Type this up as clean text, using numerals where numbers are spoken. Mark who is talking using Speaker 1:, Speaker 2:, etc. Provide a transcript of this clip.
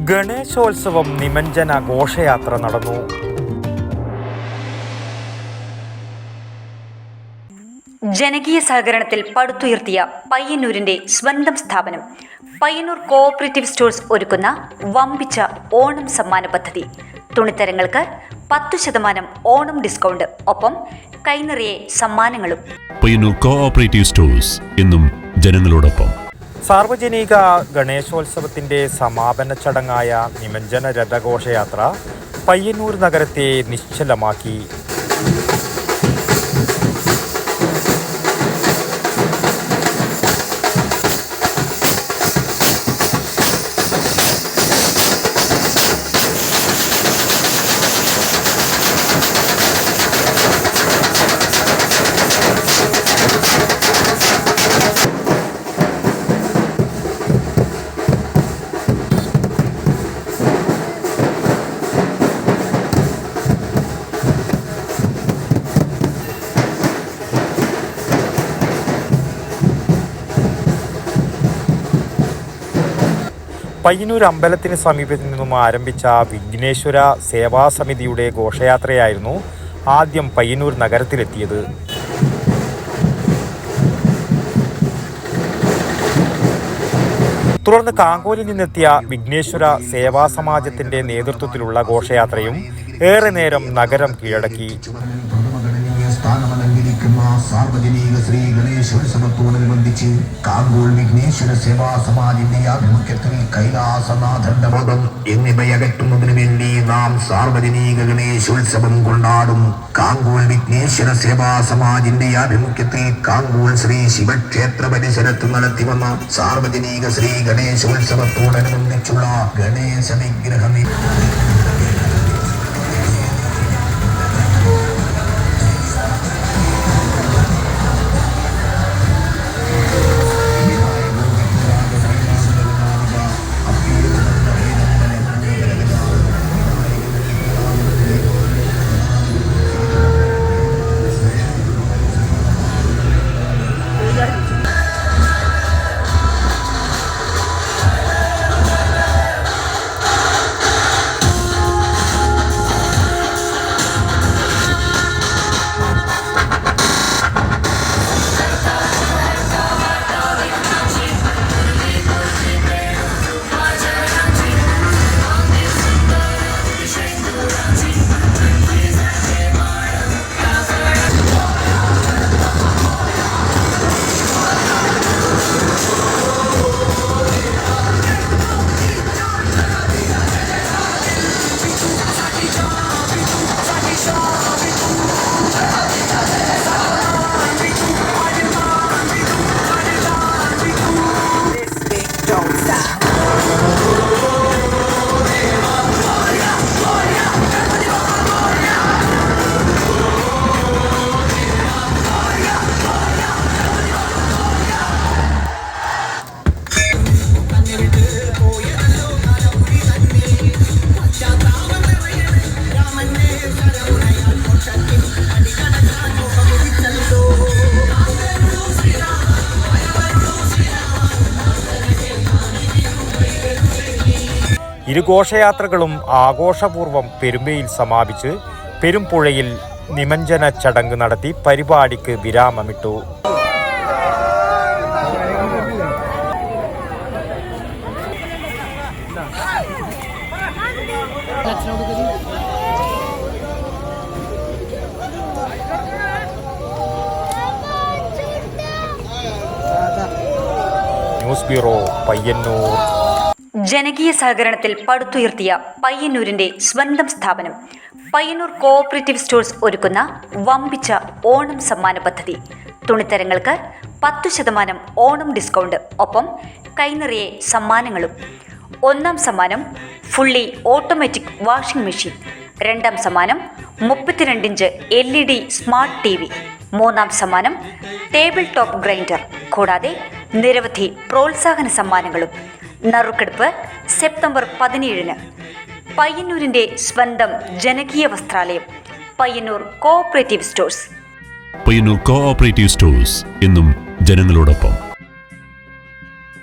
Speaker 1: ഗണേശോത്സവം നിമഞ്ജന ഘോഷയാത്ര നടന്നു.
Speaker 2: ജനകീയ സഹകരണത്തിൽ പടുത്തുയർത്തിയ പയ്യന്നൂരിന്റെ സ്വന്തം സ്ഥാപനം പയ്യന്നൂർ കോഓപ്പറേറ്റീവ് സ്റ്റോഴ്സ് ഒരുക്കുന്ന വമ്പിച്ച ഓണം സമ്മാന പദ്ധതി. തുണിത്തരങ്ങൾക്ക് 10% ഓണം ഡിസ്കൗണ്ട്, ഒപ്പം കൈനിറയെ സമ്മാനങ്ങളും.
Speaker 3: പയ്യന്നൂർ കോഓപ്പറേറ്റീവ് സ്റ്റോഴ്സ് എന്നും ജനങ്ങളോടൊപ്പം.
Speaker 1: സാർവജനിക ഗണേശോത്സവത്തിന്റെ സമാപന ചടങ്ങായ നിമഞ്ജന രഥഘോഷയാത്ര പയ്യന്നൂർ നഗരത്തെ നിശ്ചലമാക്കി. പയ്യന്നൂർ അമ്പലത്തിന് സമീപത്തു നിന്നും ആരംഭിച്ച വിഘ്നേശ്വര സേവാസമിതിയുടെ ഘോഷയാത്രയായിരുന്നു ആദ്യം പയ്യന്നൂർ നഗരത്തിലെത്തിയത്. തുടർന്ന് കാങ്കോലിൽ നിന്നെത്തിയ വിഘ്നേശ്വര സേവാ സമാജത്തിന്റെ നേതൃത്വത്തിലുള്ള ഘോഷയാത്രയും ഏറെ നേരം നഗരം കീഴടക്കി.
Speaker 4: സ്ഥാനമലങ്കരിക്കുന്ന സാർവജനിക ശ്രീ ഗണേശോത്സവത്തോടനുബന്ധിച്ച് കാങ്കോൾ വിഘ്നേശ്വര സേവാ സമാജിന്റെ ആഭിമുഖ്യത്തിൽ കൈലാസനാഥന്റെ മതം എന്നിവയകറ്റുന്നതിനു വേണ്ടി നാം സാർവജനിക ഗണേശോത്സവം കൊണ്ടാടും. കാങ്കോൾ വിഘ്നേശ്വര സേവാ സമാജിന്റെ ആഭിമുഖ്യത്തിൽ കാങ്കോൾ ശ്രീ ശിവക്ഷേത്ര പരിസരത്ത് നടത്തിവന്ന സാർവജനിക ശ്രീ ഗണേശോത്സവത്തോടനുബന്ധിച്ചുള്ള ഗണേശ വിഗ്രഹം
Speaker 1: ഇരു ഘോഷയാത്രകളും ആഘോഷപൂർവ്വം പെരുമ്പയിൽ സമാപിച്ച് പെരുമ്പുഴയിൽ നിമഞ്ജന ചടങ്ങ് നടത്തി പരിപാടിക്ക് വിരാമമിട്ടു. News bureau, Payyanur.
Speaker 2: ജനകീയ സഹകരണത്തിൽ പടുത്തുയർത്തിയ പയ്യന്നൂരിന്റെ സ്വന്തം സ്ഥാപനം പയ്യന്നൂർ കോഓപ്പറേറ്റീവ് സ്റ്റോഴ്സ് ഒരുക്കുന്ന വമ്പിച്ച ഓണം സമ്മാന പദ്ധതി. തുണിത്തരങ്ങൾക്ക് 10% ഓണം ഡിസ്കൗണ്ട്, ഒപ്പം കൈനിറയെ സമ്മാനങ്ങളും. 1ാം സമ്മാനം ഫുള്ളി ഓട്ടോമാറ്റിക് വാഷിംഗ് മെഷീൻ. 2ാം സമ്മാനം 32 ഇഞ്ച് LED സ്മാർട്ട് TV. 3ാം സമ്മാനം ടേബിൾ ടോപ്പ് ഗ്രൈൻഡർ. കൂടാതെ നിരവധി പ്രോത്സാഹന സമ്മാനങ്ങളും. നറുക്കെടുപ്പ് സെപ്റ്റംബർ 17-ന്. പയ്യന്നൂരിന്റെ സ്വന്തം ജനകീയ വസ്ത്രാലയം Payyanur cooperative stores.
Speaker 3: Payyanur cooperative stores എന്നും ജനങ്ങളോടൊപ്പം.